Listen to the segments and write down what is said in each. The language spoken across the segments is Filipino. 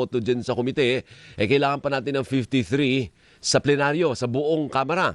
boto dyan sa komite, kailangan pa natin ng 53 sa plenaryo, sa buong Kamara.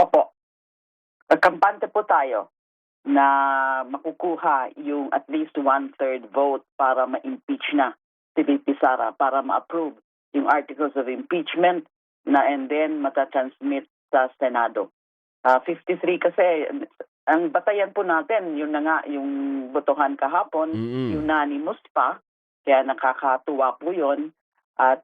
Opo. Kampante po tayo na makukuha yung at least one-third vote para ma-impeach na si VP Sara, para ma-approve yung articles of impeachment na and then matatransmit sa Senado. 53 kasi, ang batayan po natin, yun na nga, yung botohan kahapon, unanimous pa, kaya nakakatuwa po yun. At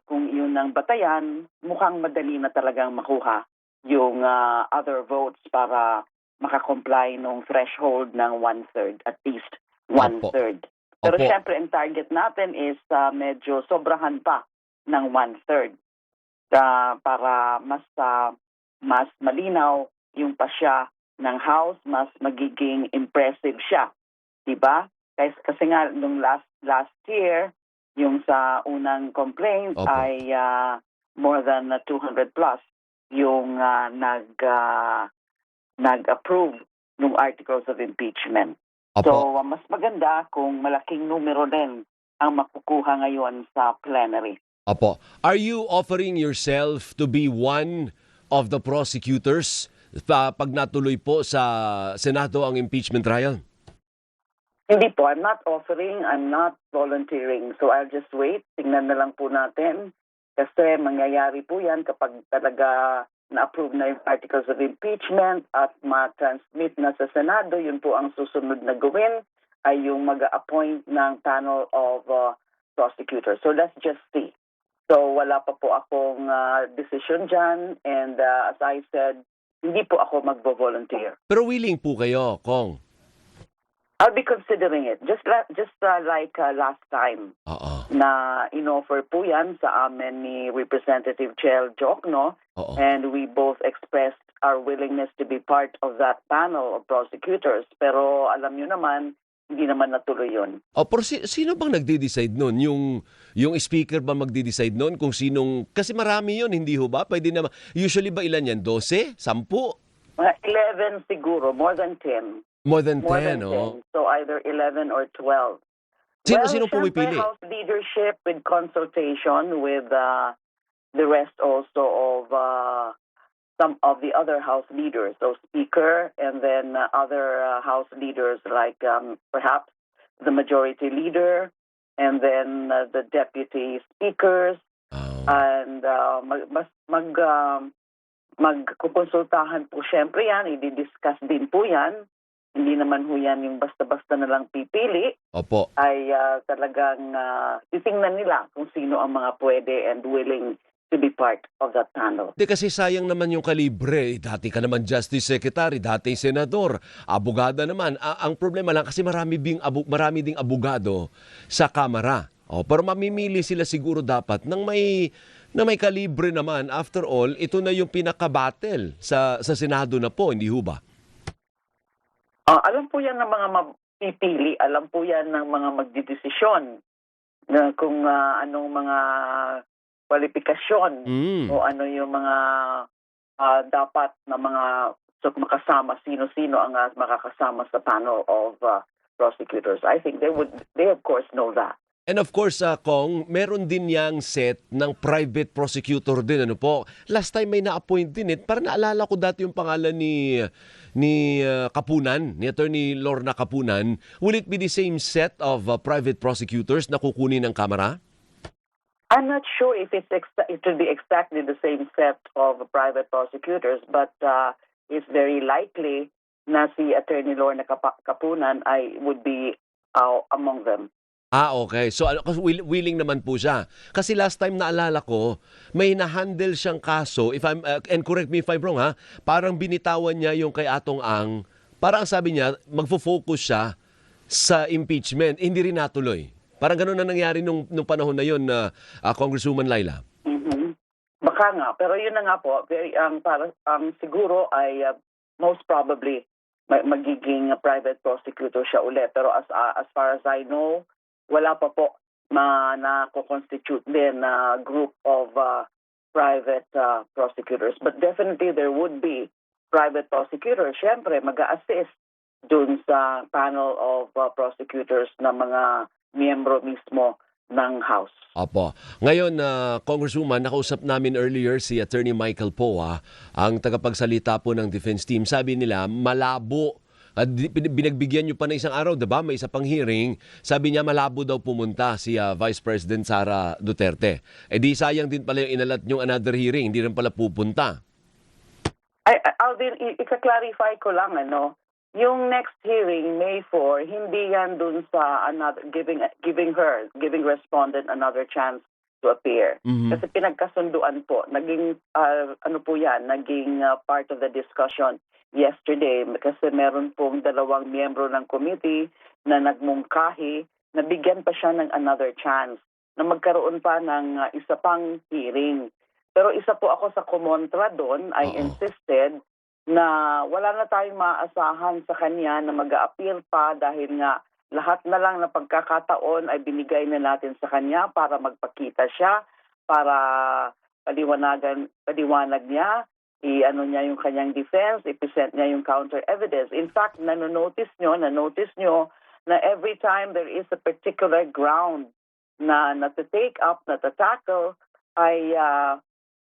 kung yun ang batayan, mukhang madali na talagang makuha yung other votes para makakomply nung threshold ng one-third, at least one-third. Pero Opo. syempre, ang target natin is medyo sobrahan pa ng one-third para mas malinaw yung pasya ng House, mas magiging impressive siya. Diba? Kasi nga, nung last year, yung sa unang complaint Opo. ay more than 200 plus yung nag-approve ng articles of impeachment. Opo. So, mas maganda kung malaking numero din ang makukuha ngayon sa plenary. Opo. Are you offering yourself to be one of the prosecutors pag natuloy po sa Senado ang impeachment trial? Hindi po, I'm not offering, I'm not volunteering. So I'll just wait, tingnan na lang po natin. Kasi mangyayari po yan kapag talaga na-approve na yung articles of impeachment at ma-transmit na sa Senado, yun po ang susunod na gawin ay yung mag-appoint ng panel of prosecutors. So let's just see. So wala pa po akong decision dyan and as I said, hindi po ako magvo-volunteer. Pero willing po kayo, Kong? I'll be considering it. Just like last time Oo. na inoffer po yan sa amin ni Representative Chel Jokno Oo. and we both expressed our willingness to be part of that panel of prosecutors. Pero alam nyo naman, hindi naman natuloy yun. Pero sino bang nagde-decide nun? Yung speaker ba magde-decide nun kung sinong... Kasi marami yun, hindi ho ba? Pwede naman. Usually ba ilan yan? 12? 10? Mga 11 siguro, more than 10. More than 10, More than 10. oh. So either 11 or 12. Sino Well, pumipili? syempre, House leadership with consultation with the rest also of some of the other House leaders. So Speaker and then other House leaders like perhaps the Majority Leader and then the Deputy Speakers. Oh. And magkukonsultahan po syempre yan, i-discuss din po yan. Hindi naman ho yan yung basta-basta na lang pipili, Opo. ay talagang titingnan nila kung sino ang mga pwede and willing to be part of that panel. Hindi kasi sayang naman yung kalibre. Dati ka naman Justice Secretary, dati Senador, abogada naman. Ang problema lang kasi marami ding abogado sa Kamara. Pero mamimili sila siguro dapat na may kalibre naman. After all, ito na yung pinaka-battle sa Senado na po, hindi ho ba? Alam po yan ng mga mapipili, alam po yan ng mga magdidesisyon na kung anong mga kwalifikasyon o ano yung mga dapat na mga makasama, sino-sino ang makakasama sa panel of prosecutors. I think they of course know that. And of course, Kong, meron din yang set ng private prosecutor din. Ano po? Last time may na-appoint din Parang naalala ko dati yung pangalan ni Kapunan, ni Attorney Lorna Kapunan. Will it be the same set of private prosecutors na kukunin ng Kamara? I'm not sure if it will be exactly the same set of private prosecutors, but it's very likely na si Attorney Lorna Kapunan would be among them. Okay. So, willing naman po siya. Kasi last time naalala ko, may na-handle siyang kaso, and correct me if I'm wrong parang binitawan niya yung kay Atong Ang, parang sabi niya, magfo-focus siya sa impeachment. Hindi rin natuloy. Parang gano'n na nangyari nung panahon na yun, Congresswoman Laila. Mm-hmm. Baka nga, pero yun na nga po, siguro ay most probably magiging private prosecutor siya ulit. Pero as far as I know, wala pa po na-constitute din na group of private prosecutors. But definitely there would be private prosecutors. Siyempre, mag-a-assist dun sa panel of prosecutors na mga miyembro mismo ng House. Opo. Ngayon, Congresswoman, nakausap namin earlier si Attorney Michael Poa, ang tagapagsalita po ng defense team. Sabi nila, malabo. At binagbigyan nyo pa ng isang araw, diba? May isa pang hearing. Sabi niya, malabo daw pumunta si Vice President Sara Duterte. Eh di sayang din pala yung inalat nyong another hearing. Hindi rin pala pupunta. Alvin, i-clarify ko lang, yung next hearing, May 4, hindi yan dun sa giving respondent another chance to appear. Mhm. Kasi pinagkasunduan po, naging, naging part of the discussion yesterday kasi meron pong dalawang miyembro ng committee na nagmungkahi na bigyan pa siya ng another chance na magkaroon pa ng isa pang hearing. Pero isa po ako sa kumontra doon. I Oo. insisted na wala na tayong maaasahan sa kanya na mag-a-appeal pa dahil nga lahat na lang na pagkakataon ay binigay na natin sa kanya para magpakita siya, para paliwanag niya, niya yung kanyang defense, i-present niya yung counter evidence. In fact, na-notice nyo na every time there is a particular ground na to-take up, na to-tackle, ay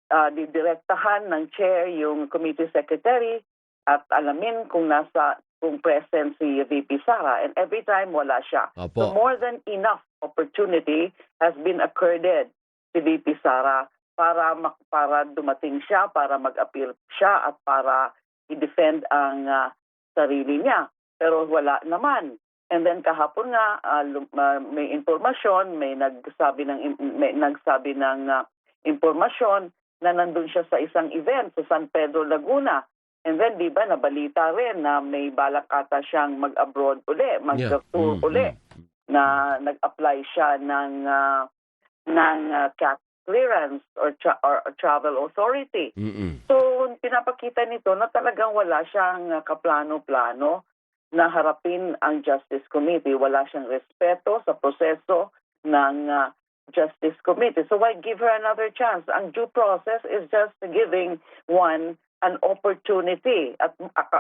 didirektahan ng chair yung committee secretary at alamin kung present si VP Sara. And every time wala siya. Opo. So more than enough opportunity has been accorded si VP Sara para dumating siya, para mag-appeal siya at para i-defend ang sarili niya. Pero wala naman. And then kahapon nga may impormasyon, may nagsabi ng impormasyon na nandun siya sa isang event sa San Pedro, Laguna. And then, di ba, nabalita rin na may balak ata siyang mag-abroad uli, mag-tour uli, na nag-apply siya ng CAT clearance or travel authority. Mm-mm. So, pinapakita nito na talagang wala siyang kaplano-plano na harapin ang Justice Committee. Wala siyang respeto sa proseso ng Justice Committee. So why give her another chance? Ang due process is just giving one an opportunity. At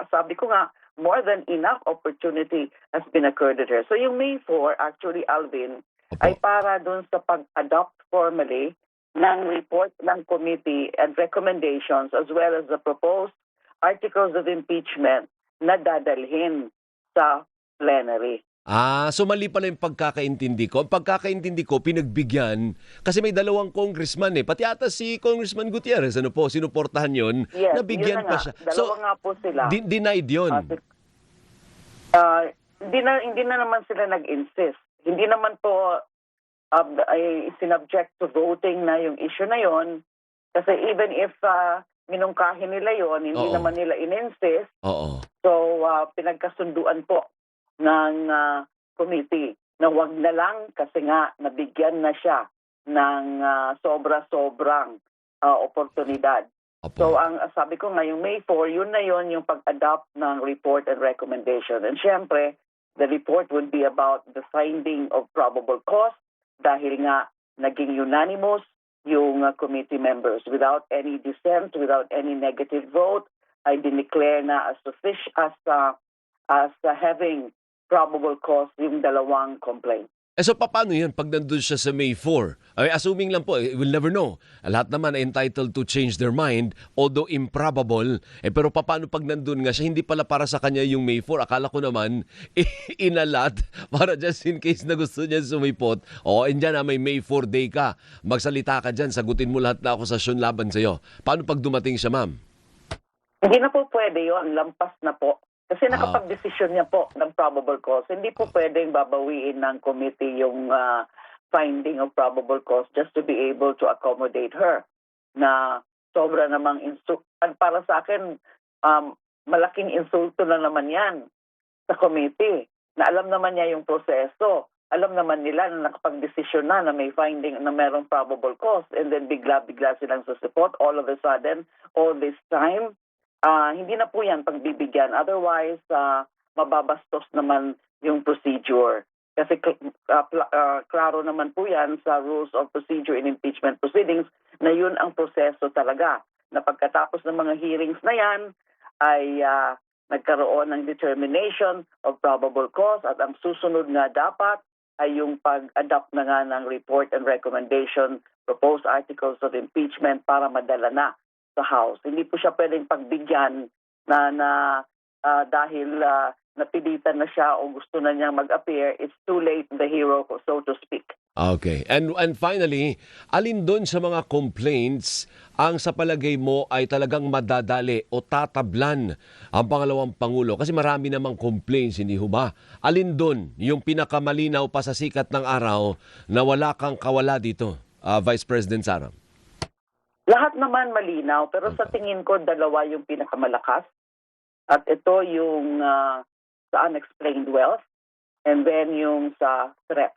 sabi ko nga, more than enough opportunity has been accorded her. So yung May 4, actually, Alvin, Opo. ay para dun sa pag-adopt formally ng report ng committee and recommendations as well as the proposed articles of impeachment na dadalhin sa plenary. So mali pala yung pagkakaintindi ko. Ang pagkakaintindi ko, pinagbigyan, kasi may dalawang congressman Pati ata si Congressman Gutierrez, sinuportahan yun, Yes, nabigyan yun na pa nga. siya. Dalawa nga po sila. Denied yun. Hindi na naman sila nag-insist. Hindi naman po ay sinubject to voting na yung issue na yon. Kasi even if minungkahin nila yon, hindi Oo. naman nila in-insist. Oo. So, pinagkasunduan po ng committee na wag na lang kasi nga nabigyan na siya ng sobra-sobrang oportunidad. Opo. So, ang sabi ko ngayong May 4, yun na yun yung pag-adopt ng report and recommendation. And syempre, the report would be about the finding of probable cause dahil nga naging unanimous yung committee members. Without any dissent, without any negative vote, ay dineclare na as having probable cause yung dalawang complaint. So paano yan pag nandun siya sa May 4? Ay, assuming lang po, we'll never know. Lahat naman ay entitled to change their mind, although improbable. Pero paano pag nandun nga siya, hindi pala para sa kanya yung May 4. Akala ko naman, inalat para just in case na gusto niya sumipot. Andyan may May 4 day ka. Magsalita ka dyan, sagutin mo lahat na akusasyon laban sa'yo. Paano pag dumating siya, ma'am? Hindi na po pwede yun. Lampas na po. Kasi nakapag-desisyon niya po ng probable cause. Hindi po pwedeng babawiin ng committee yung finding of probable cause just to be able to accommodate her. Na sobra namang para sa akin, malaking insulto na naman yan sa committee. Na alam naman niya yung proseso. Alam naman nila na nakapag-desisyon na may finding na merong probable cause. And then bigla-bigla silang susuport all of a sudden, all this time. Hindi na po yan pagbibigyan. Otherwise, mababastos naman yung procedure. Kasi klaro naman po yan sa rules of procedure in impeachment proceedings na yun ang proseso talaga. Na pagkatapos ng mga hearings na yan, ay nagkaroon ng determination of probable cause at ang susunod nga dapat ay yung pag-adopt na nga ng report and recommendation, proposed articles of impeachment para madala na sa House. Hindi po siya pwedeng pagbigyan na dahil napilitan na siya o gusto na niyang mag-appear, it's too late in the hero, so to speak. Okay. And finally, alin doon sa mga complaints ang sa palagay mo ay talagang madadali o tatablan ang pangalawang Pangulo? Kasi marami namang complaints, hindi ho ba? Alin doon yung pinakamalinaw pa sa sikat ng araw na wala kang kawala dito, Vice President Sara? Lahat naman malinaw, pero sa tingin ko dalawa yung pinakamalakas. At ito yung sa unexplained wealth and then yung sa threat,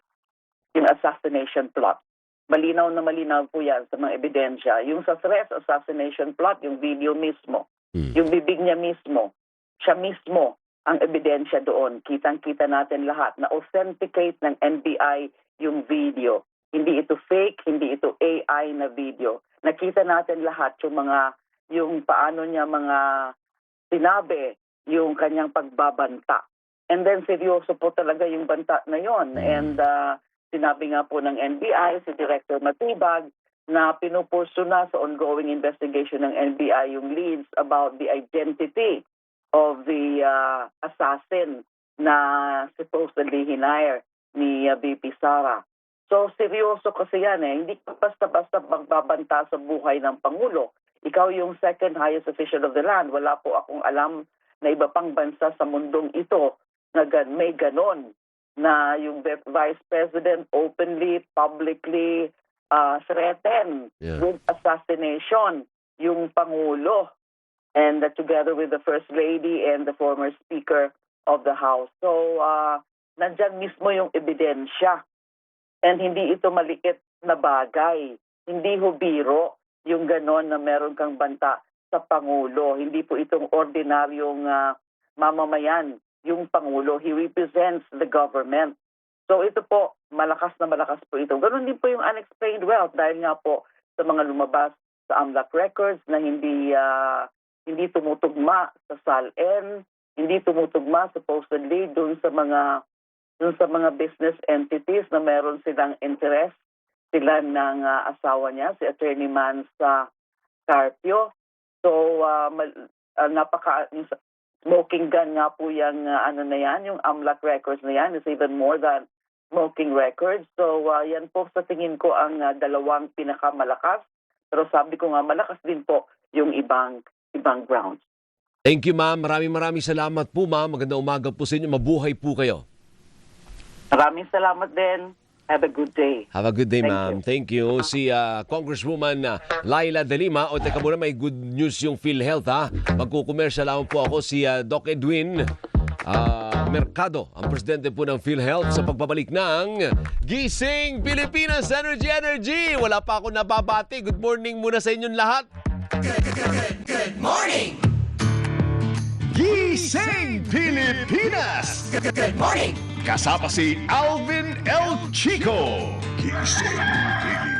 yung assassination plot. Malinaw na malinaw po yan sa mga ebidensya. Yung sa threat assassination plot, yung video mismo, yung bibig niya mismo, siya mismo ang ebidensya doon. Kitang-kita natin lahat na authenticate ng NBI yung video. Hindi ito fake, hindi ito AI na video. Nakita natin lahat yung paano niya mga sinabi yung kanyang pagbabanta. And then seryoso po talaga yung banta na yon. And sinabi nga po ng NBI, si Director Matibag, na pinupurso na sa ongoing investigation ng NBI yung leads about the identity of the assassin na supposedly hinire ni VP Sara. So seryoso kasi yan eh. Hindi ka basta-basta magbabanta sa buhay ng Pangulo. Ikaw yung second highest official of the land. Wala po akong alam na iba pang bansa sa mundong ito na may ganon na yung Vice President openly, publicly threaten with assassination yung Pangulo and together with the First Lady and the former Speaker of the House. So, nandyan mismo yung ebidensya. And hindi ito maliit na bagay. Hindi ho biro yung ganon na meron kang banta sa Pangulo. Hindi po itong ordinaryong mamamayan yung Pangulo. He represents the government. So ito po, malakas na malakas po ito. Ganon din po yung unexplained wealth dahil nga po sa mga lumabas sa AMLAC records na hindi tumutugma sa SALN, hindi tumutugma supposedly dun sa mga business entities na meron silang interest, sila ng asawa niya, si Attorney Mansa Carpio. So, yung smoking gun nga po yung yung AMLAC records na yan is even more than smoking records. So, yan po sa tingin ko ang dalawang pinakamalakas. Pero sabi ko nga, malakas din po yung ibang grounds. Thank you, ma'am. Maraming salamat po, ma'am. Magandang umaga po sa inyo. Mabuhay po kayo. Maraming salamat din. Have a good day. Have a good day, Thank ma'am. you. Thank you. Si Congresswoman Laila De Lima. O teka muna, may good news yung PhilHealth, ha? Magkukomersya lang po ako. Si Doc Edwin Mercado, ang presidente po ng PhilHealth sa pagbabalik ng Gising Pilipinas Energy. Wala pa ako nababati. Good morning muna sa inyong lahat. Good morning! Gising Pilipinas! Good morning! Kasama si Alvin El Chico. Gising Pilipinas.